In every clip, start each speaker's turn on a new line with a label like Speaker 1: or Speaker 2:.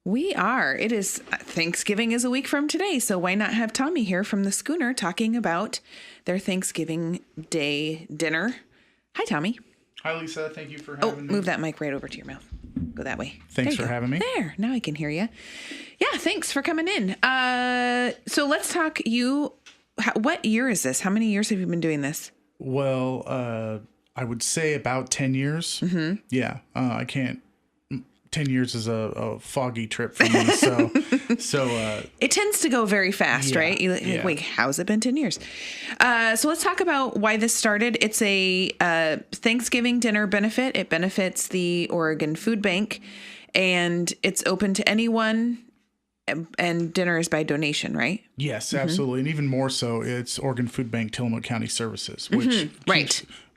Speaker 1: We are. It is Thanksgiving is a week from today, so why not have Tommy here from the Schooner talking about their Thanksgiving Day dinner. Hi, Tommy.
Speaker 2: Hi, Lisa. Thank you for having me.
Speaker 1: Move that mic right over to your mouth. Go that way.
Speaker 2: Thanks for having me.
Speaker 1: There. Now I can hear you. Yeah, thanks for coming in. So let's talk. What year is this? How many years have you been doing this?
Speaker 2: Well, I would say about 10 years. Mm-hmm. Yeah. I can't. 10 years is a foggy trip for me. So
Speaker 1: it tends to go very fast, right? Wait, how's it been 10 years? So let's talk about why this started. It's a Thanksgiving dinner benefit. It benefits the Oregon Food Bank, and it's open to anyone. And dinner is by donation, right?
Speaker 2: Yes, absolutely. And even more so, it's Oregon Food Bank, Tillamook County Services, which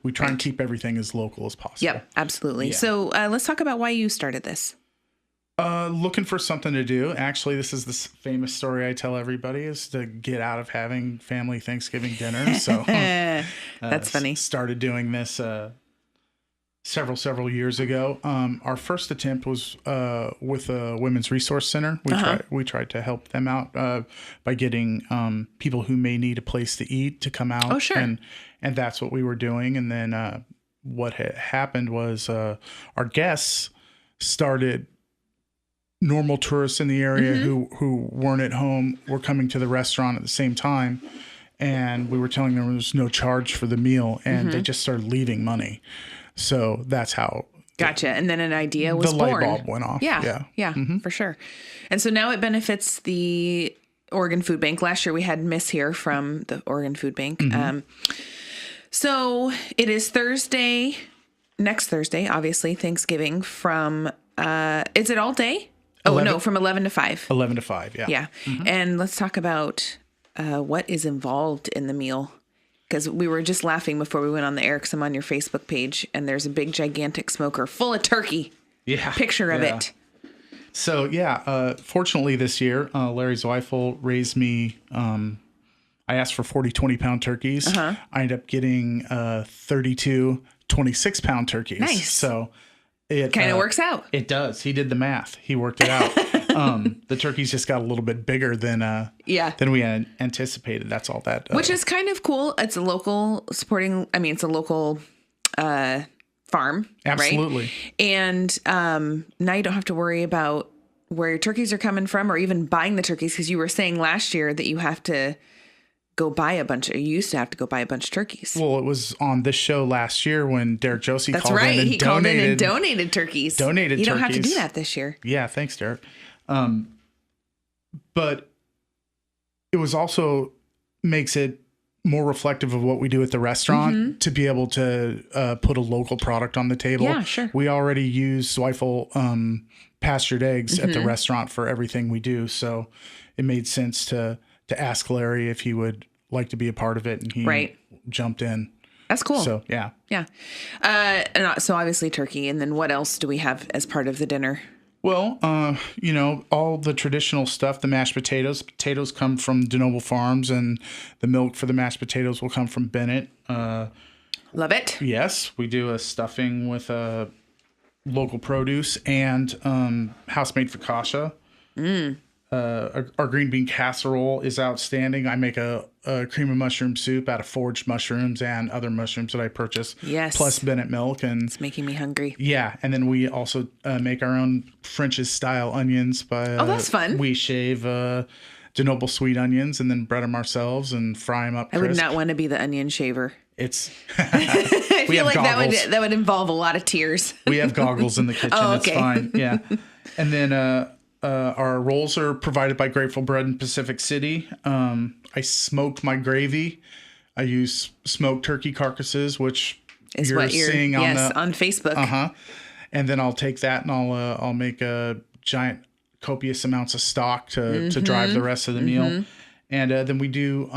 Speaker 2: we try and keep everything as local as possible.
Speaker 1: Yep, absolutely. Yeah. So let's talk about why you started this.
Speaker 2: Looking for something to do. Actually, this is this famous story I tell everybody, is to get out of having family Thanksgiving dinner. So
Speaker 1: that's funny.
Speaker 2: Started doing this several years ago. Our first attempt was with a women's resource center. We tried to help them out by getting people who may need a place to eat to come out.
Speaker 1: Oh, sure.
Speaker 2: And that's what we were doing. And then what had happened was our guests started, normal tourists in the area who weren't at home were coming to the restaurant at the same time. And we were telling them there was no charge for the meal, and they just started leaving money. So that's how.
Speaker 1: Gotcha. And then an idea was born.
Speaker 2: The light bulb went off.
Speaker 1: Yeah, for sure. And so now it benefits the Oregon Food Bank. Last year we had Miss here from the Oregon Food Bank. So it is next Thursday, obviously, Thanksgiving from, is it all day? From 11 to 5.
Speaker 2: 11 to 5, yeah.
Speaker 1: Yeah. And let's talk about what is involved in the meal. Because we were just laughing before we went on the air, because I'm on your Facebook page, and there's a big, gigantic smoker full of turkey. Yeah. Picture of it.
Speaker 2: So, fortunately this year, Larry Zweifel raised me, I asked for 40 20-pound turkeys. I ended up getting 32 26-pound turkeys.
Speaker 1: Nice.
Speaker 2: So it
Speaker 1: kind of works out.
Speaker 2: It does. He did the math. He worked it out. The turkeys just got a little bit bigger than we had anticipated. That's all that.
Speaker 1: Which is kind of cool. It's a local it's a local farm.
Speaker 2: Absolutely.
Speaker 1: Right? And now you don't have to worry about where your turkeys are coming from, or even buying the turkeys, because you were saying last year that you have to go buy you used to have to go buy a bunch of turkeys.
Speaker 2: Well, it was on this show last year when Derek Josie called in and
Speaker 1: he called in and donated turkeys. You don't have to do that this year.
Speaker 2: Yeah, thanks, Derek. But it was also makes it more reflective of what we do at the restaurant to be able to put a local product on the table.
Speaker 1: Yeah, sure.
Speaker 2: We already use Zweifel pastured eggs at the restaurant for everything we do, so it made sense to ask Larry if he would like to be a part of it, and he jumped in.
Speaker 1: That's cool.
Speaker 2: So, yeah.
Speaker 1: Yeah. And so obviously turkey, and then what else do we have as part of the dinner?
Speaker 2: Well, all the traditional stuff, the mashed potatoes. Potatoes come from DeNoble Farms, and the milk for the mashed potatoes will come from Bennett.
Speaker 1: Love it.
Speaker 2: Yes, we do a stuffing with local produce and house-made focaccia. Our green bean casserole is outstanding. I make a cream of mushroom soup out of foraged mushrooms and other mushrooms that I purchase.
Speaker 1: Yes.
Speaker 2: Plus Bennett milk. And
Speaker 1: it's making me hungry.
Speaker 2: Yeah. And then we also make our own French's style onions by
Speaker 1: that's fun.
Speaker 2: We shave DeNoble sweet onions and then bread them ourselves and fry them up crisp.
Speaker 1: I would not want to be the onion shaver.
Speaker 2: It's
Speaker 1: I feel like that would involve a lot of tears.
Speaker 2: We have goggles in the kitchen.
Speaker 1: Oh, okay.
Speaker 2: It's fine. Yeah. And then our rolls are provided by Grateful Bread in Pacific City. I smoke my gravy. I use smoked turkey carcasses, which is you're seeing
Speaker 1: on Facebook.
Speaker 2: And then I'll take that and I'll make a giant copious amounts of stock to drive the rest of the meal. And then we do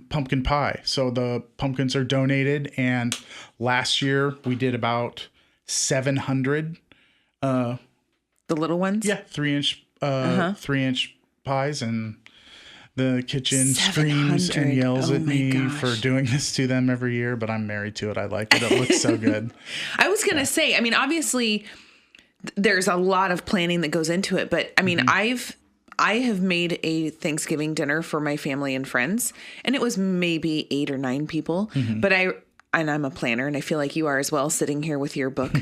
Speaker 2: pumpkin pie. So the pumpkins are donated, and last year we did about 700.
Speaker 1: The little ones?
Speaker 2: Yeah, 3-inch pies, and the kitchen screams and yells at me for doing this to them every year, but I'm married to it. I like it. It looks so good.
Speaker 1: I was going to say, I mean, obviously there's a lot of planning that goes into it. But I mean, I have made a Thanksgiving dinner for my family and friends, and it was maybe 8 or 9 people. But I'm a planner, and I feel like you are as well, sitting here with your book.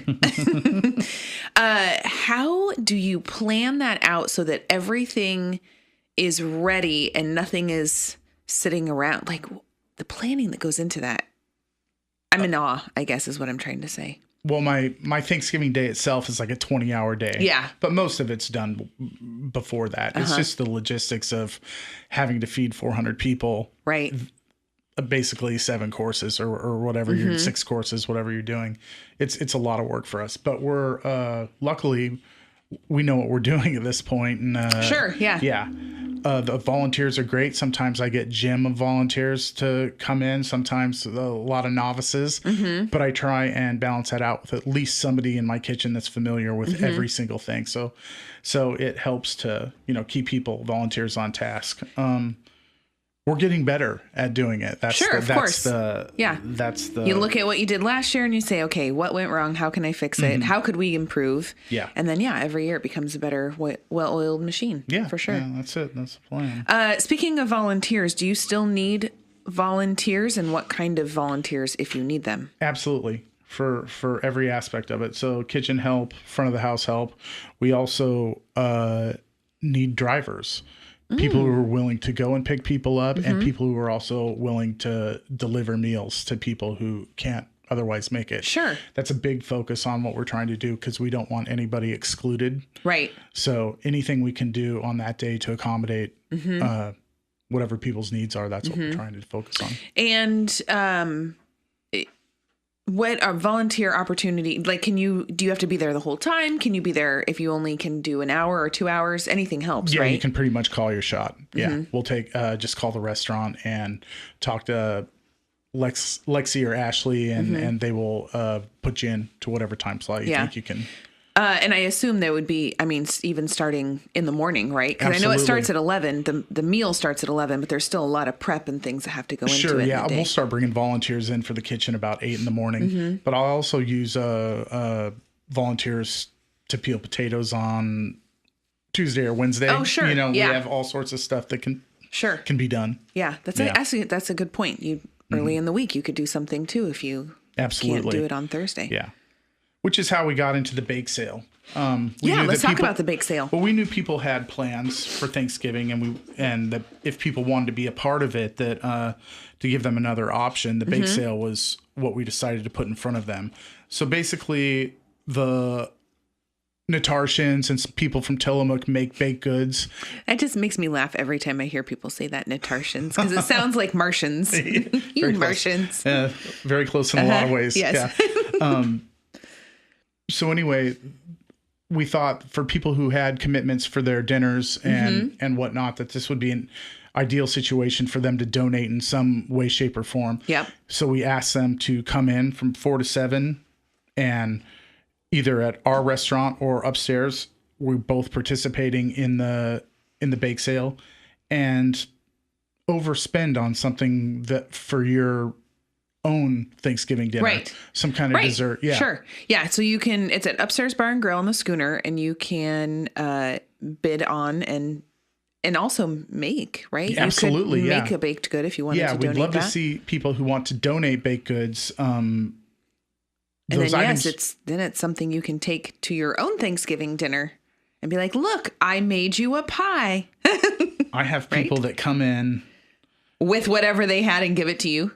Speaker 1: How do you plan that out so that everything is ready and nothing is sitting around? Like, the planning that goes into that. I'm in awe, I guess, is what I'm trying to say.
Speaker 2: Well, my Thanksgiving day itself is like a 20-hour day.
Speaker 1: Yeah.
Speaker 2: But most of it's done before that. It's just the logistics of having to feed 400 people.
Speaker 1: Right.
Speaker 2: Basically 7 courses or whatever, 6 courses, whatever you're doing. It's a lot of work for us. But we're luckily, we know what we're doing at this point. And,
Speaker 1: sure, yeah.
Speaker 2: Yeah. The volunteers are great. Sometimes I get gym of volunteers to come in. Sometimes a lot of novices. But I try and balance that out with at least somebody in my kitchen that's familiar with every single thing. So it helps to, keep volunteers on task. We're getting better at doing it. That's
Speaker 1: of course.
Speaker 2: That's the.
Speaker 1: You look at what you did last year and you say, okay, what went wrong? How can I fix it? How could we improve?
Speaker 2: Yeah.
Speaker 1: And then, every year it becomes a better, well-oiled machine. Yeah, for sure.
Speaker 2: Yeah, that's it. That's the plan.
Speaker 1: Speaking of volunteers, do you still need volunteers, and what kind of volunteers if you need them?
Speaker 2: Absolutely. For every aspect of it. So kitchen help, front of the house help. We also need drivers. People who are willing to go and pick people up, and people who are also willing to deliver meals to people who can't otherwise make it.
Speaker 1: Sure.
Speaker 2: That's a big focus on what we're trying to do, because we don't want anybody excluded.
Speaker 1: Right.
Speaker 2: So anything we can do on that day to accommodate whatever people's needs are, that's what we're trying to focus on.
Speaker 1: And what a volunteer opportunity, like, do you have to be there the whole time? Can you be there if you only can do an hour or 2 hours? Anything helps, right?
Speaker 2: Yeah, you can pretty much call your shot. Yeah, we'll take, just call the restaurant and talk to Lexi or Ashley, and they will put you in to whatever time slot you think you can.
Speaker 1: And I assume there would be, even starting in the morning, right? Because I know it starts at 11. The meal starts at 11, but there's still a lot of prep and things that have to go into it.
Speaker 2: Sure, yeah. We'll start bringing volunteers in for the kitchen about 8 in the morning. But I'll also use volunteers to peel potatoes on Tuesday or Wednesday.
Speaker 1: Oh, sure.
Speaker 2: We have all sorts of stuff that can be done.
Speaker 1: Yeah, that's a good point. Early in the week, you could do something too if you can't do it on Thursday.
Speaker 2: Yeah. Which is how we got into the bake sale.
Speaker 1: Let's talk about the bake sale.
Speaker 2: Well, we knew people had plans for Thanksgiving, and that if people wanted to be a part of it, that to give them another option, the bake sale was what we decided to put in front of them. So basically, the Natartians and some people from Tillamook make baked goods.
Speaker 1: That just makes me laugh every time I hear people say that, Natartians, because it sounds like Martians. You Martians.
Speaker 2: Very close in a lot of ways.
Speaker 1: Yes.
Speaker 2: Yeah. So anyway, we thought for people who had commitments for their dinners and whatnot, that this would be an ideal situation for them to donate in some way, shape, or form.
Speaker 1: Yep.
Speaker 2: So we asked them to come in from 4 to 7, and either at our restaurant or upstairs, we're both participating in the bake sale, and overspend on something that for your own Thanksgiving dinner,
Speaker 1: right?
Speaker 2: Some kind of dessert. Yeah,
Speaker 1: sure. Yeah. So it's at Upstairs Bar and Grill on the Schooner, and you can bid on and also make, right?
Speaker 2: Absolutely.
Speaker 1: You could make a baked good if you wanted to donate.
Speaker 2: Yeah, we'd love
Speaker 1: to
Speaker 2: see people who want to donate baked goods.
Speaker 1: And then it's something you can take to your own Thanksgiving dinner and be like, look, I made you a pie.
Speaker 2: I have people that come in
Speaker 1: with whatever they had and give it to you.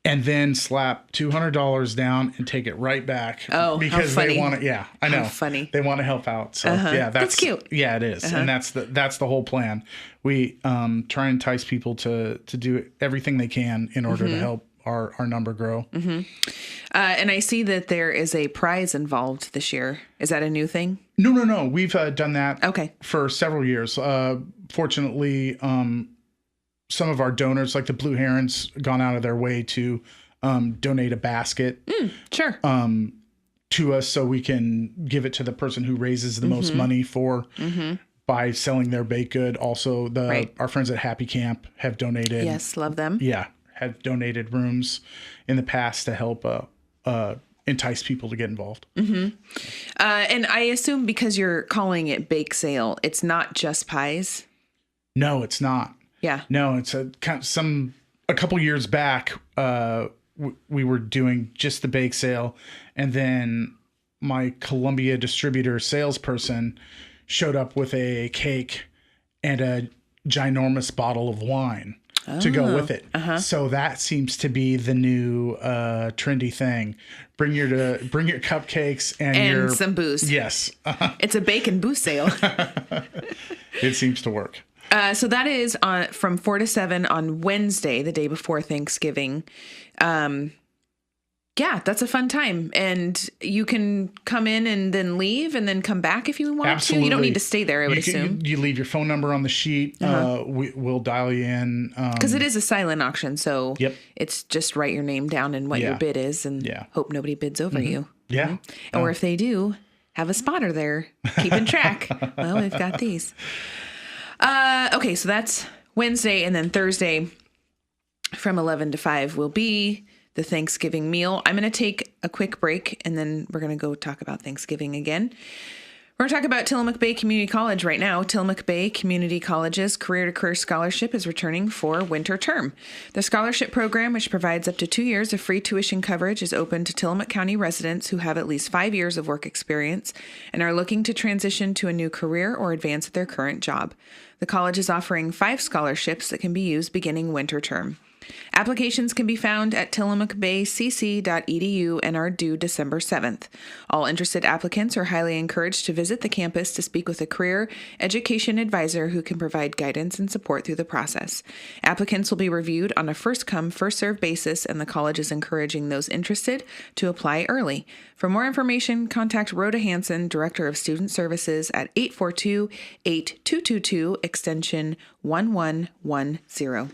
Speaker 2: And then slap $200 down and take it right back.
Speaker 1: Oh,
Speaker 2: because
Speaker 1: how funny.
Speaker 2: They want to. Yeah, I know.
Speaker 1: How funny.
Speaker 2: They want to help out. So yeah, that's
Speaker 1: cute.
Speaker 2: Yeah, it is, and that's the whole plan. We try and entice people to do everything they can in order to help our number grow.
Speaker 1: And I see that there is a prize involved this year. Is that a new thing?
Speaker 2: No. We've done that. For several years. Fortunately, some of our donors, like the Blue Herons, gone out of their way to donate a basket to us, so we can give it to the person who raises the most money for by selling their baked good. Also, our friends at Happy Camp have donated.
Speaker 1: Yes, love them.
Speaker 2: Yeah, have donated rooms in the past to help entice people to get involved.
Speaker 1: And I assume because you're calling it bake sale, it's not just pies.
Speaker 2: No, it's not.
Speaker 1: Yeah.
Speaker 2: No, it's a couple years back, we were doing just the bake sale, and then my Columbia distributor salesperson showed up with a cake and a ginormous bottle of wine to go with it. So that seems to be the new trendy thing. Bring your cupcakes and
Speaker 1: some booze.
Speaker 2: Yes.
Speaker 1: It's a bake and booze sale.
Speaker 2: It seems to work.
Speaker 1: So that is from 4 to 7 on Wednesday, the day before Thanksgiving. Yeah, that's a fun time. And you can come in and then leave and then come back if you want
Speaker 2: Absolutely.
Speaker 1: to. You don't need to stay there, I would assume.
Speaker 2: You leave your phone number on the sheet. We'll dial you in.
Speaker 1: Because it is a silent auction, so
Speaker 2: Yep.
Speaker 1: it's just write your name down and what your bid is and hope nobody bids over you.
Speaker 2: Yeah.
Speaker 1: Or if they do, have a spotter there keeping track. Well, we've got these. Okay, so that's Wednesday, and then Thursday from 11 to 5 will be the Thanksgiving meal. I'm going to take a quick break, and then we're going to go talk about Thanksgiving again. We're going to talk about Tillamook Bay Community College right now. Tillamook Bay Community College's Career to Career Scholarship is returning for winter term. The scholarship program, which provides up to 2 years of free tuition coverage, is open to Tillamook County residents who have at least 5 years of work experience and are looking to transition to a new career or advance at their current job. The college is offering 5 scholarships that can be used beginning winter term. Applications can be found at tillamookbaycc.edu and are due December 7th. All interested applicants are highly encouraged to visit the campus to speak with a career education advisor who can provide guidance and support through the process. Applicants will be reviewed on a first-come, first-served basis, and the college is encouraging those interested to apply early. For more information, contact Rhoda Hansen, Director of Student Services, at 842-8222, extension 1110.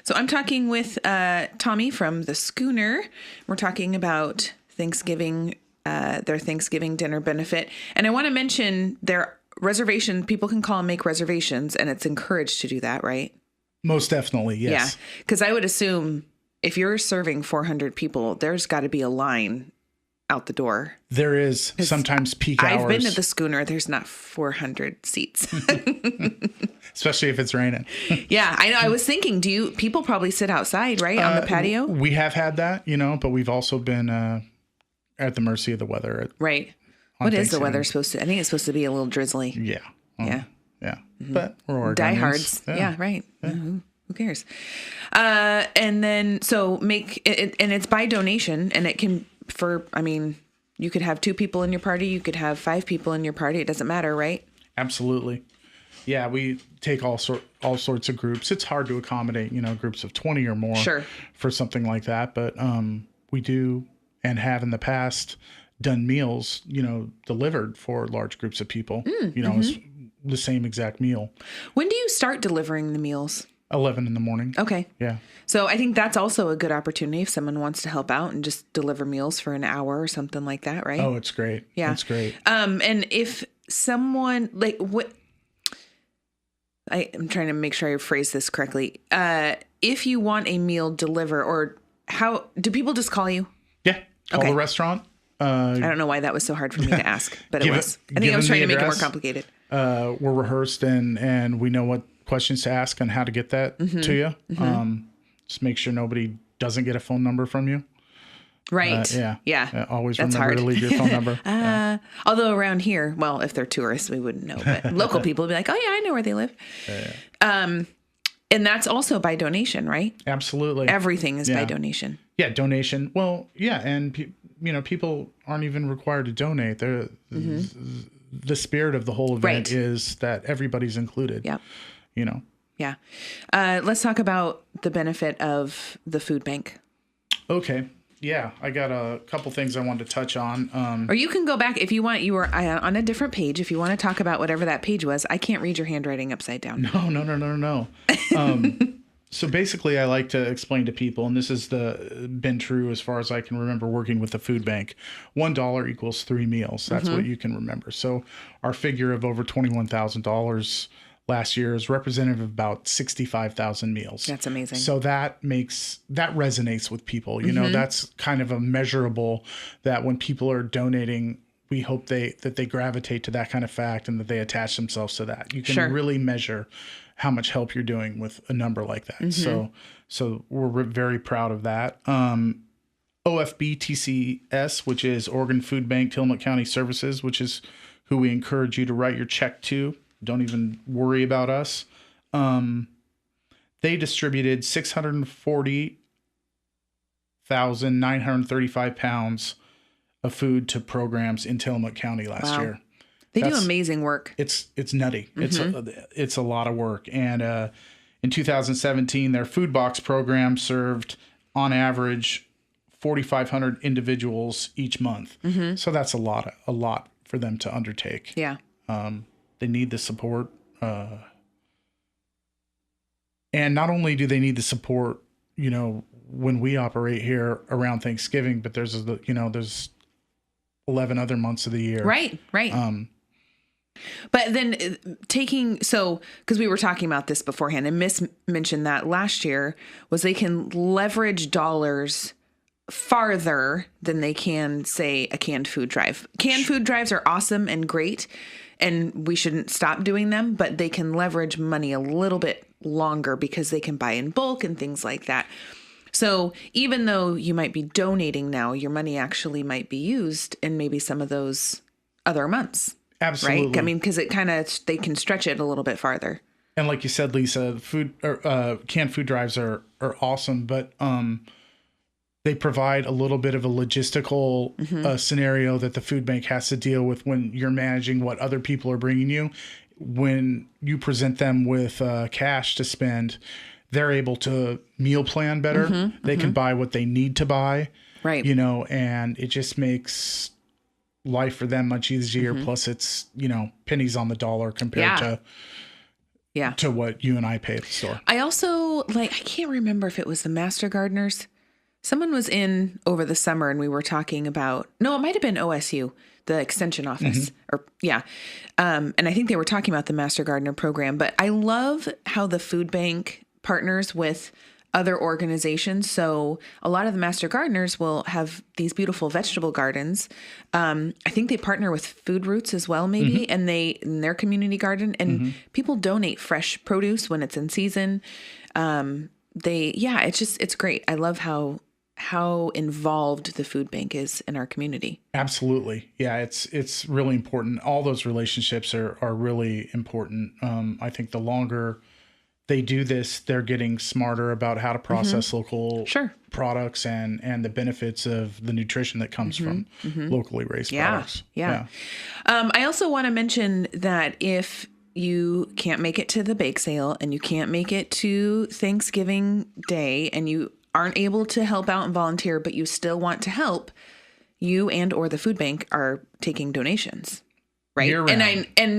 Speaker 1: So I'm talking with Tommy from the Schooner. We're talking about Thanksgiving, their Thanksgiving dinner benefit. And I want to mention their reservation. People can call and make reservations, and it's encouraged to do that, right?
Speaker 2: Most definitely, yes.
Speaker 1: Yeah, because I would assume if you're serving 400 people, there's got to be a line out the door.
Speaker 2: There is sometimes peak hours.
Speaker 1: I've been to the Schooner. There's not 400 seats.
Speaker 2: Especially if it's raining.
Speaker 1: Yeah, I know. I was thinking, people probably sit outside, right? On the patio?
Speaker 2: We have had that, but we've also been at the mercy of the weather.
Speaker 1: Right. What is the weather supposed to? I think it's supposed to be a little drizzly.
Speaker 2: Yeah.
Speaker 1: Yeah.
Speaker 2: Mm-hmm. But we're Oregonians.
Speaker 1: Diehards. Yeah, right. Yeah. Who cares? And then, so make it, and it's by donation, and it can, you could have 2 people in your party. You could have 5 people in your party. It doesn't matter, right?
Speaker 2: Absolutely. Yeah, we take all sorts of groups. It's hard to accommodate, groups of 20 or more for something like that. But we do and have in the past done meals, delivered for large groups of people. It's the same exact meal.
Speaker 1: When do you start delivering the meals?
Speaker 2: 11 in the morning.
Speaker 1: Okay.
Speaker 2: Yeah.
Speaker 1: So I think that's also a good opportunity if someone wants to help out and just deliver meals for an hour or something like that, right?
Speaker 2: Oh, it's great.
Speaker 1: Yeah.
Speaker 2: It's great.
Speaker 1: And if someone I'm trying to make sure I phrase this correctly. If you want a meal delivered, or how do people just call you?
Speaker 2: Yeah. Call the restaurant.
Speaker 1: I don't know why that was so hard for me to ask, but it was. I think I was trying to make it more complicated.
Speaker 2: We're rehearsed and we know what questions to ask and how to get that to you. Just make sure nobody doesn't get a phone number from you.
Speaker 1: Right.
Speaker 2: Yeah. Always
Speaker 1: That's
Speaker 2: remember
Speaker 1: hard.
Speaker 2: to leave your phone number.
Speaker 1: Although around here, well, if they're tourists, we wouldn't know, but local people would be like, oh yeah, I know where they live. And that's also by donation, right?
Speaker 2: Absolutely.
Speaker 1: Everything is by donation.
Speaker 2: Yeah. Donation. Well, yeah. And people aren't even required to donate. The spirit of the whole event is that everybody's included.
Speaker 1: Yeah.
Speaker 2: Yeah.
Speaker 1: Let's talk about the benefit of the food bank.
Speaker 2: Okay. Yeah, I got a couple things I wanted to touch on.
Speaker 1: Or you can go back if you want. You were on a different page. If you want to talk about whatever that page was, I can't read your handwriting upside down.
Speaker 2: No. So basically, I like to explain to people, and this has been true as far as I can remember working with the food bank. $1 equals 3 meals. That's what you can remember. So our figure of over $21,000 last year is representative of about 65,000 meals.
Speaker 1: That's amazing.
Speaker 2: So that resonates with people. You know, that's kind of a measurable that when people are donating, we hope that they gravitate to that kind of fact and that they attach themselves to that. You can really measure how much help you're doing with a number like that. So we're very proud of that. OFB-TCS, which is Oregon Food Bank Tillamook County Services, which is who we encourage you to write your check to. Don't even worry about us. They distributed 640,935 pounds of food to programs in Tillamook County last year.
Speaker 1: They do amazing work.
Speaker 2: It's nutty. It's a lot of work. And in 2017, their food box program served on average 4,500 individuals each month. So that's a lot for them to undertake.
Speaker 1: Yeah.
Speaker 2: They need the support. And not only do they need the support, you know, when we operate here around Thanksgiving, but there's 11 other months of the year.
Speaker 1: Right. But then because we were talking about this beforehand, and Miss mentioned that last year was they can leverage dollars farther than they can, say, a canned food drive. Canned food drives are awesome and great, and we shouldn't stop doing them, but they can leverage money a little bit longer because they can buy in bulk and things like that. So even though you might be donating now, your money actually might be used in maybe some of those other months.
Speaker 2: Absolutely.
Speaker 1: Right? I mean, because they can stretch it a little bit farther.
Speaker 2: And like you said, Lisa, canned food drives are awesome, but they provide a little bit of a logistical scenario that the food bank has to deal with when you're managing what other people are bringing you. When you present them with cash to spend, they're able to meal plan better. They can buy what they need to buy. Right. You know, and it just makes life for them much easier. Plus it's, you know, pennies on the dollar compared to what you and I pay at the store.
Speaker 1: I also I can't remember if it was the Master Gardeners. Someone was in over the summer and we were talking about, no, it might've been OSU, the extension office and I think they were talking about the Master Gardener program, but I love how the food bank partners with other organizations. So a lot of the Master Gardeners will have these beautiful vegetable gardens. I think they partner with Food Roots as well, maybe, and in their community garden, and people donate fresh produce when it's in season. It's great. I love how involved the food bank is in our community.
Speaker 2: Absolutely. Yeah, it's really important. All those relationships are really important. I think the longer they do this, they're getting smarter about how to process local products and the benefits of the nutrition that comes from locally raised products.
Speaker 1: Yeah. I also want to mention that if you can't make it to the bake sale and you can't make it to Thanksgiving Day and you aren't able to help out and volunteer, but you still want to help, you and or the food bank are taking donations. Right. And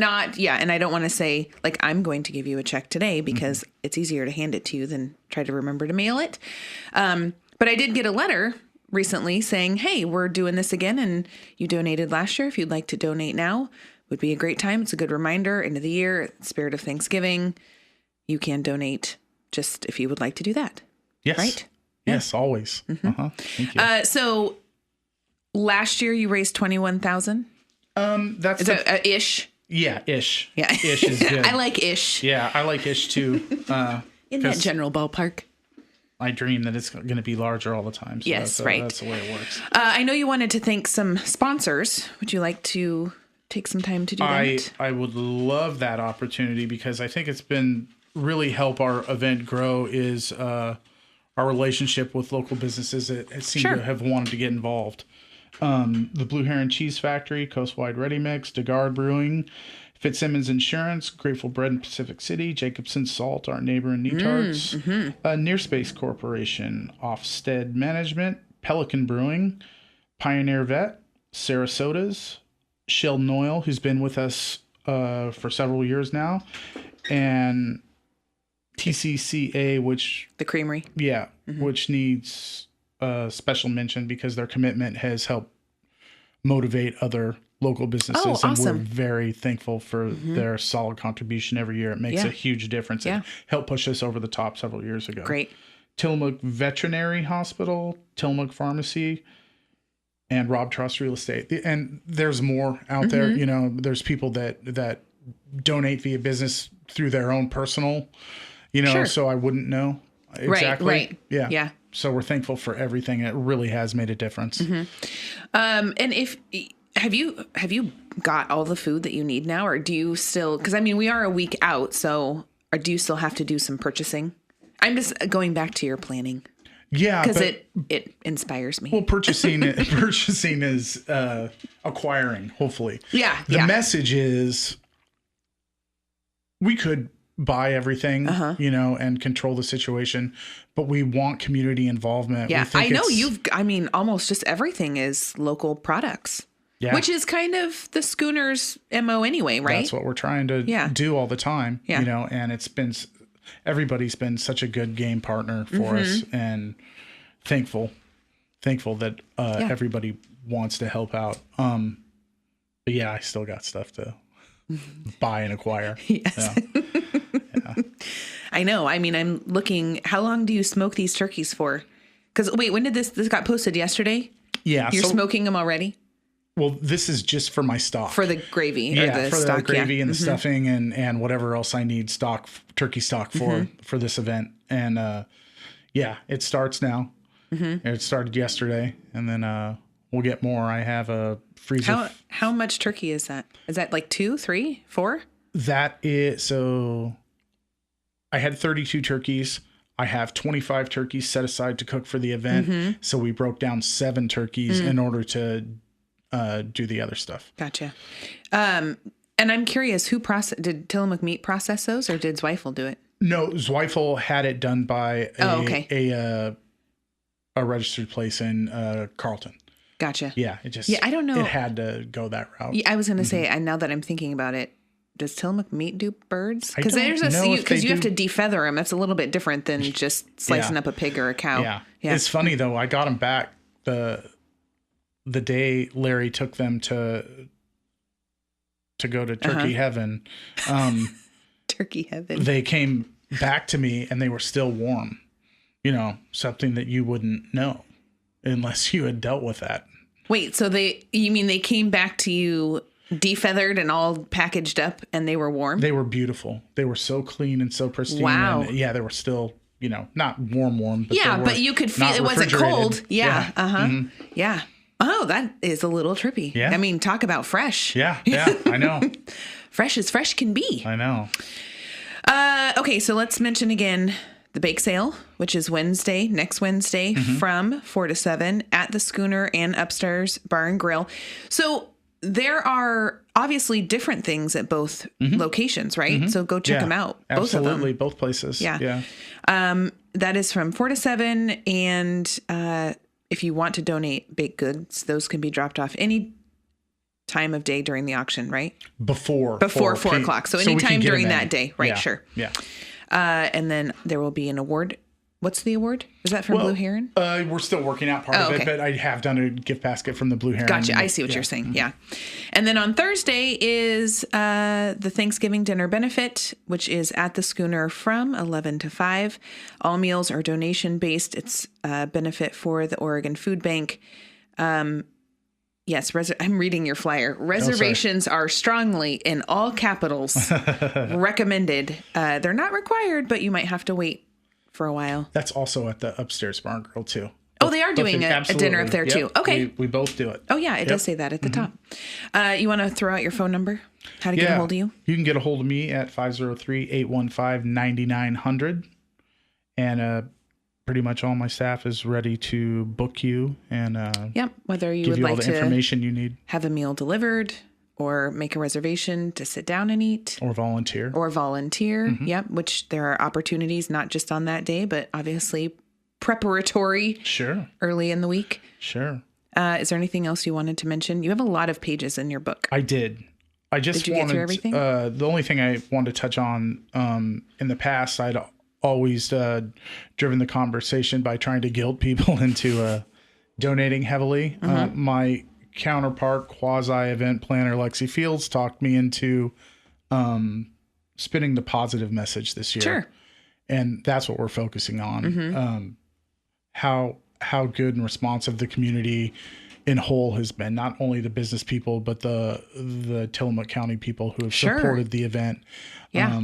Speaker 1: I don't want to say I'm going to give you a check today because it's easier to hand it to you than try to remember to mail it. But I did get a letter recently saying, hey, we're doing this again. And you donated last year. If you'd like to donate now, would be a great time. It's a good reminder. End of the year, spirit of Thanksgiving. You can donate just if you would like to do that.
Speaker 2: Yes.
Speaker 1: Right.
Speaker 2: Yes, always. Thank you.
Speaker 1: So last year you raised $21,000.
Speaker 2: That's
Speaker 1: ish.
Speaker 2: Yeah, ish.
Speaker 1: Yeah,
Speaker 2: ish is good.
Speaker 1: I like ish.
Speaker 2: Yeah, I like ish too.
Speaker 1: In that general ballpark.
Speaker 2: I dream that it's going to be larger all the time. So
Speaker 1: yes, right.
Speaker 2: That's the way it works.
Speaker 1: I know you wanted to thank some sponsors. Would you like to take some time to do that?
Speaker 2: I would love that opportunity because I think it's been really help our event grow is our relationship with local businesses that seem to have wanted to get involved. The Blue Heron Cheese Factory, Coastwide Ready Mix, DeGard Brewing, Fitzsimmons Insurance, Grateful Bread in Pacific City, Jacobson Salt, our neighbor in Neatarts, Nearspace Corporation, Ofsted Management, Pelican Brewing, Pioneer Vet, Sarasota's, Shell Noyle, who's been with us for several years now, and TCCA, which...
Speaker 1: The Creamery.
Speaker 2: Yeah, which needs... special mention because their commitment has helped motivate other local businesses.
Speaker 1: Oh, awesome.
Speaker 2: And we're very thankful for their solid contribution every year. It makes a huge difference. It helped push us over the top several years ago.
Speaker 1: Great.
Speaker 2: Tillamook Veterinary Hospital, Tillamook Pharmacy, and Rob Trust Real Estate. And there's more out there. You know, there's people that donate via business through their own personal, you know, so I wouldn't know exactly.
Speaker 1: Right. Yeah.
Speaker 2: So we're thankful for everything. It really has made a difference.
Speaker 1: And have you got all the food that you need now, or do you still, because I mean, we are a week out, so, or do you still have to do some purchasing? I'm just going back to your planning.
Speaker 2: Yeah.
Speaker 1: Because it inspires me.
Speaker 2: Well, purchasing is acquiring, hopefully.
Speaker 1: Yeah.
Speaker 2: The message is we could buy everything, you know, and control the situation, but we want community involvement.
Speaker 1: Yeah. I know almost just everything is local products. Yeah. Which is kind of the Schooner's MO anyway, right?
Speaker 2: That's what we're trying to do all the time, you know, and everybody's been such a good game partner for us, and thankful that everybody wants to help out. But yeah, I still got stuff to buy and acquire.
Speaker 1: Yes. Yeah. I know. I mean, I'm looking, how long do you smoke these turkeys for? Because wait, when did this got posted yesterday?
Speaker 2: Yeah.
Speaker 1: You're smoking them already?
Speaker 2: Well, this is just for my stock.
Speaker 1: For the gravy.
Speaker 2: Or the stock, the gravy and the stuffing and whatever else I need turkey stock for this event. And it starts now. It started yesterday, and then we'll get more. I have a freezer.
Speaker 1: How much turkey is that? Is that like 2, 3, 4?
Speaker 2: That is, so I had 32 turkeys. I have 25 turkeys set aside to cook for the event. So we broke down 7 turkeys in order to do the other stuff.
Speaker 1: Gotcha. And I'm curious, did Tillamook Meat process those, or did Zweifel do it?
Speaker 2: No, Zweifel had it done by a registered place in Carlton.
Speaker 1: Gotcha.
Speaker 2: Yeah, I don't know. It had to go that route.
Speaker 1: Yeah, I was going to say, now that I'm thinking about it, does Tillamook Meat do birds?
Speaker 2: Because
Speaker 1: you have to defeather them. That's a little bit different than just slicing up a pig or a cow.
Speaker 2: Yeah. It's funny though. I got them back the day Larry took them to go to Turkey Heaven.
Speaker 1: Turkey Heaven.
Speaker 2: They came back to me and they were still warm. You know, something that you wouldn't know unless you had dealt with that.
Speaker 1: Wait, so you mean they came back to you defeathered and all packaged up and they were warm? They
Speaker 2: were beautiful. They were so clean and so pristine.
Speaker 1: Wow.
Speaker 2: And they were still, you know, not warm. But
Speaker 1: but you could feel it wasn't cold. Yeah. Yeah. Oh, that is a little trippy. Yeah. I mean, talk about fresh.
Speaker 2: Yeah, I know.
Speaker 1: Fresh as fresh can be.
Speaker 2: I know.
Speaker 1: Okay, so let's mention again the bake sale, which is next Wednesday from 4 to 7 at the Schooner and Upstairs Bar and Grill. So there are obviously different things at both locations, right? So go check them out. Both
Speaker 2: absolutely,
Speaker 1: of them.
Speaker 2: Both places.
Speaker 1: Yeah. That is from 4 to 7, and if you want to donate baked goods, those can be dropped off any time of day during the auction, right?
Speaker 2: Before
Speaker 1: 4 o'clock. So anytime during that day, right?
Speaker 2: Yeah.
Speaker 1: Sure.
Speaker 2: Yeah.
Speaker 1: And then there will be an award. What's the award? Is that from Blue Heron?
Speaker 2: We're still working out part of it, but I have done a gift basket from the Blue Heron.
Speaker 1: Gotcha. I see what you're saying. Yeah. And then on Thursday is the Thanksgiving dinner benefit, which is at the Schooner from 11 to 5. All meals are donation based. It's a benefit for the Oregon Food Bank. Yes, I'm reading your flyer. Reservations are strongly, in all capitals, recommended. They're not required, but you might have to wait for a while.
Speaker 2: That's also at the Upstairs Bar and Grill too.
Speaker 1: They are doing a dinner up there too. Okay.
Speaker 2: We both do it.
Speaker 1: Oh yeah, it does say that at the top. You want to throw out your phone number? How to get a hold of you?
Speaker 2: You can get a hold of me at 503-815-9900. And pretty much all my staff is ready to book you and
Speaker 1: whether you
Speaker 2: give
Speaker 1: would
Speaker 2: you
Speaker 1: like
Speaker 2: all the information you need.
Speaker 1: Have a meal delivered, or make a reservation to sit down and eat.
Speaker 2: Or volunteer.
Speaker 1: Yep, which there are opportunities not just on that day, but obviously preparatory.
Speaker 2: Sure.
Speaker 1: Early in the week.
Speaker 2: Sure.
Speaker 1: Is there anything else you wanted to mention? You have a lot of pages in your book.
Speaker 2: I did. Did you get through everything? The only thing I wanted to touch on, in the past, I'd always driven the conversation by trying to guilt people into donating heavily. My counterpart, quasi event planner Lexi Fields talked me into spinning the positive message this year.
Speaker 1: Sure.
Speaker 2: And that's what we're focusing on. How good and responsive the community in whole has been, not only the business people, but the Tillamook County people who have supported the event.
Speaker 1: Yeah.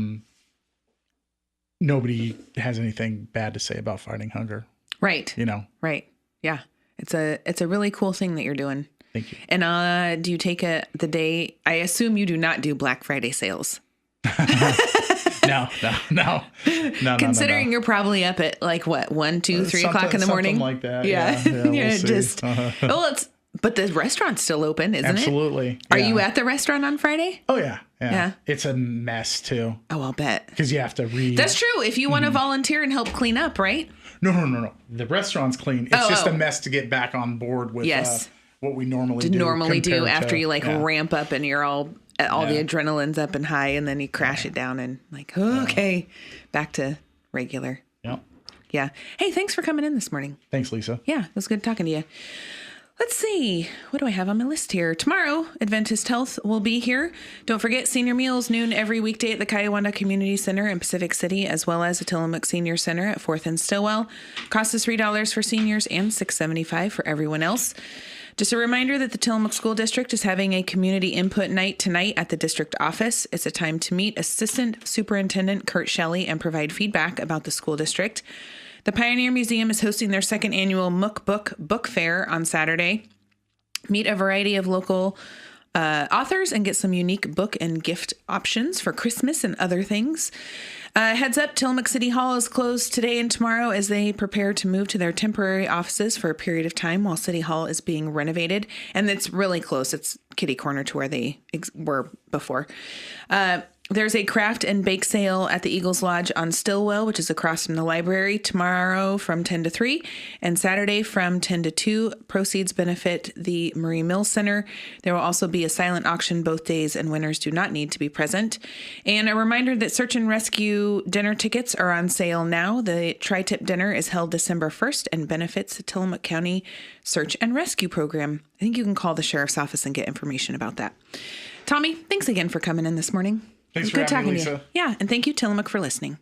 Speaker 2: Nobody has anything bad to say about fighting hunger.
Speaker 1: Right.
Speaker 2: You know?
Speaker 1: Right. Yeah. It's a really cool thing that you're doing.
Speaker 2: Thank you.
Speaker 1: And do you take the day? I assume you do not do Black Friday sales.
Speaker 2: No.
Speaker 1: Considering you're probably up at like what, 1, 2, 3 o'clock in the morning?
Speaker 2: Something like that.
Speaker 1: Yeah.
Speaker 2: We'll see.
Speaker 1: But the restaurant's still open, isn't
Speaker 2: Absolutely.
Speaker 1: it? Are you at the restaurant on Friday?
Speaker 2: Oh, yeah. It's a mess, too.
Speaker 1: Oh, I'll bet.
Speaker 2: Because you have to read.
Speaker 1: That's true. If you want to volunteer and help clean up, right?
Speaker 2: No. The restaurant's clean. It's just a mess to get back on board with what we normally do
Speaker 1: after you ramp up and you're all the adrenaline's up and high, and then you crash it down and like, okay, back to regular.
Speaker 2: Yep.
Speaker 1: Yeah. Hey, thanks for coming in this morning.
Speaker 2: Thanks, Lisa.
Speaker 1: Yeah, it was good talking to you. Let's see. What do I have on my list here? Tomorrow, Adventist Health will be here. Don't forget, senior meals noon every weekday at the Kiowanda Community Center in Pacific City, as well as the Tillamook Senior Center at 4th and Stillwell. Cost is $3 for seniors and $6.75 for everyone else. Just a reminder that the Tillamook School District is having a community input night tonight at the district office. It's a time to meet Assistant Superintendent Kurt Shelley and provide feedback about the school district. The Pioneer Museum is hosting their second annual Mook Book Fair on Saturday. Meet a variety of local authors and get some unique book and gift options for Christmas and other things. Heads up, Tillamook City Hall is closed today and tomorrow as they prepare to move to their temporary offices for a period of time while City Hall is being renovated. And it's really close. It's kitty corner to where they were before. There's a craft and bake sale at the Eagles Lodge on Stillwell, which is across from the library, tomorrow from 10 to 3 and Saturday from 10 to 2. Proceeds benefit the Marie Mills Center. There will also be a silent auction both days, and winners do not need to be present. And a reminder that search and rescue dinner tickets are on sale now. The Tri-Tip dinner is held December 1st and benefits the Tillamook County Search and Rescue Program. I think you can call the sheriff's office and get information about that. Tommy, thanks again for coming in this morning.
Speaker 2: Thanks for having me, Lisa.
Speaker 1: Yeah, and thank you, Tillamook, for listening.